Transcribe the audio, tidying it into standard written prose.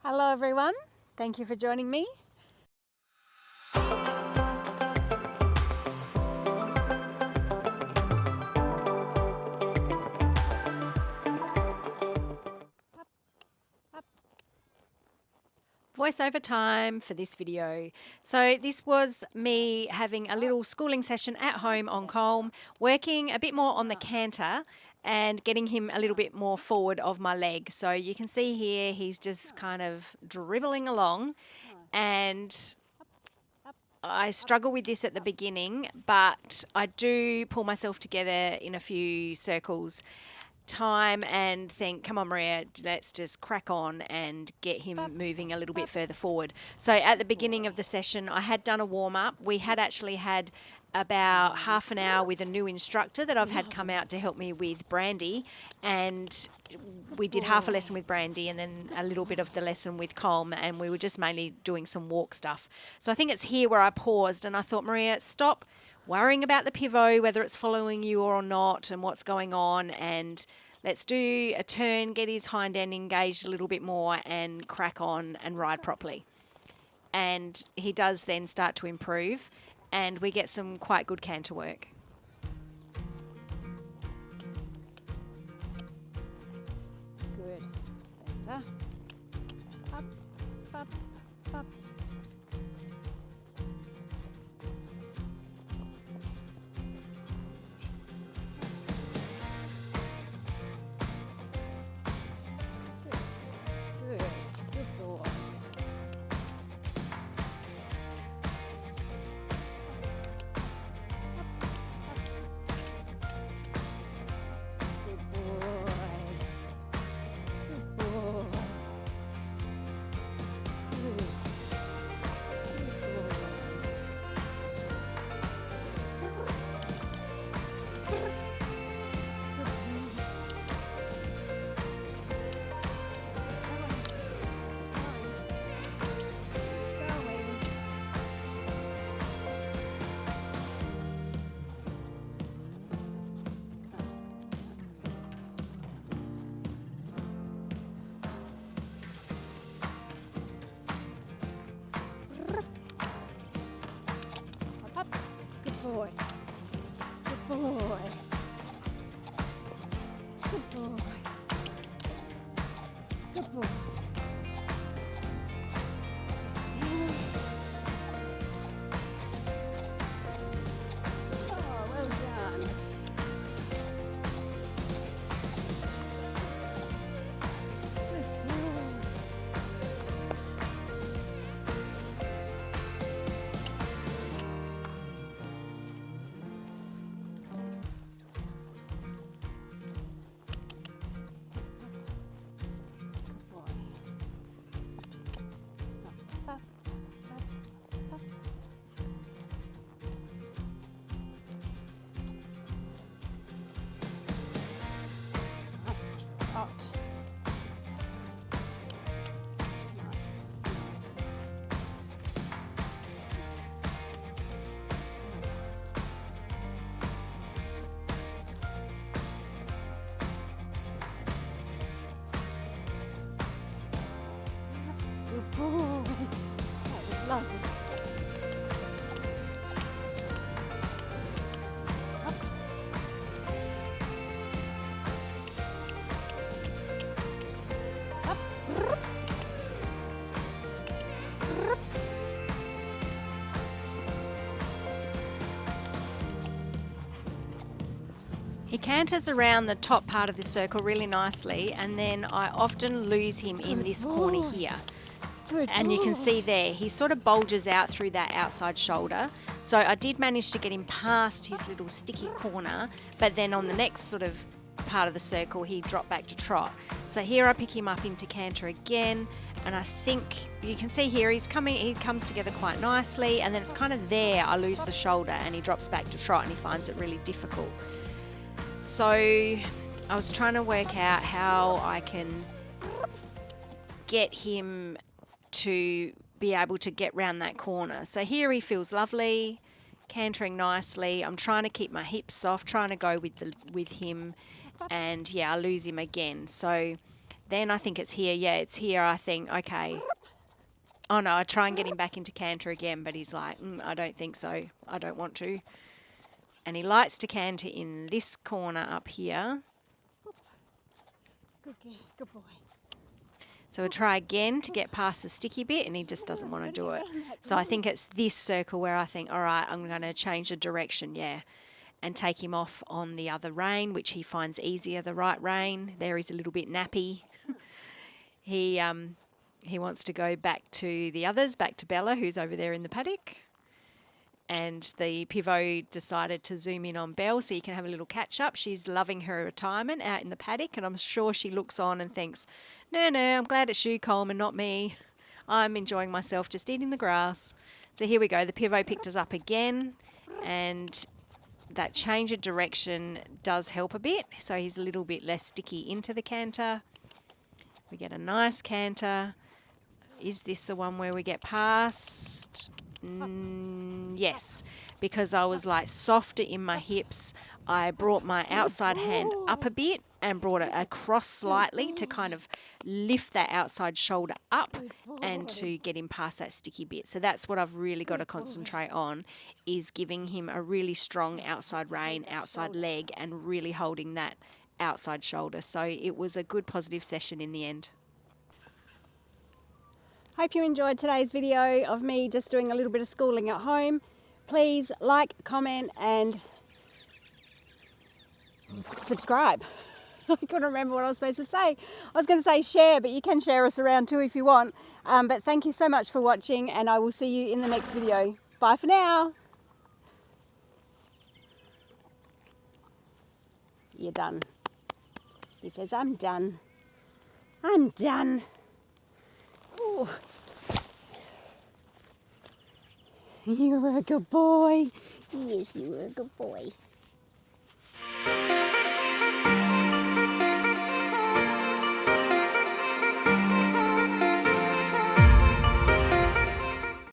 Hello everyone, thank you for joining me. Voiceover time for this video. So this was me having a little schooling session at home on Colm, working a bit more on the canter and getting him a little bit more forward of my leg. So you can see here he's just kind of dribbling along, and I struggle with this at the beginning, but I do pull myself together in a few circles time and think, come on Maria, let's just crack on and get him moving a little bit further forward. So at the beginning of the session I had done a warm-up. We had actually had about half an hour with a new instructor that I've had come out to help me with Brandy, and we did half a lesson with Brandy and then a little bit of the lesson with Colm, and we were just mainly doing some walk stuff. So I think it's here where I paused and I thought, Maria, stop worrying about the pivot, whether it's following you or not and what's going on, and let's do a turn, get his hind end engaged a little bit more and crack on and ride properly. And he does then start to improve and we get some quite good canter work. Good. Better. Up, up, up. Good boy. Good boy. Good boy. Good boy. Oh, well done. Good boy. Good boy. That was lovely. Up. Up. He canters around the top part of the circle really nicely, and then I often lose him in this corner here. And you can see there, he sort of bulges out through that outside shoulder. So I did manage to get him past his little sticky corner, but then on the next sort of part of the circle, he dropped back to trot. So here I pick him up into canter again, and I think you can see here he comes together quite nicely, and then it's kind of there I lose the shoulder and he drops back to trot and he finds it really difficult. So I was trying to work out how I can get him to be able to get round that corner. So here he feels lovely, cantering nicely. I'm trying to keep my hips soft, trying to go with him, and yeah, I lose him again. So then I think it's here. Yeah, it's here. I think, okay. Oh no, I try and get him back into canter again, but he's like, I don't think so. I don't want to. And he likes to canter in this corner up here. Good boy. So we'll try again to get past the sticky bit, and he just doesn't want to do it. So I think it's this circle where I think, all right, I'm going to change the direction, and take him off on the other rein, which he finds easier, the right rein. There he's a little bit nappy. He wants to go back to the others, back to Bella, who's over there in the paddock. And the pivot decided to zoom in on Belle so you can have a little catch up. She's loving her retirement out in the paddock, and I'm sure she looks on and thinks, no, I'm glad it's you, Colm, and not me. I'm enjoying myself just eating the grass. So here we go. The pivot picked us up again, and that change of direction does help a bit. So he's a little bit less sticky into the canter. We get a nice canter. Is this the one where we get past? Yes, because I was like softer in my hips. I brought my outside hand up a bit and brought it across slightly to kind of lift that outside shoulder up and to get him past that sticky bit. So that's what I've really got to concentrate on, is giving him a really strong outside rein, outside leg, and really holding that outside shoulder. So it was a good positive session in the end. Hope you enjoyed today's video of me just doing a little bit of schooling at home. Please like, comment and subscribe. I couldn't remember what I was supposed to say. I was going to say share, but you can share us around too if you want. But thank you so much for watching, and I will see you in the next video. Bye for now. You're done. He says, I'm done. I'm done. Ooh. You were a good boy. Yes, you were a good boy.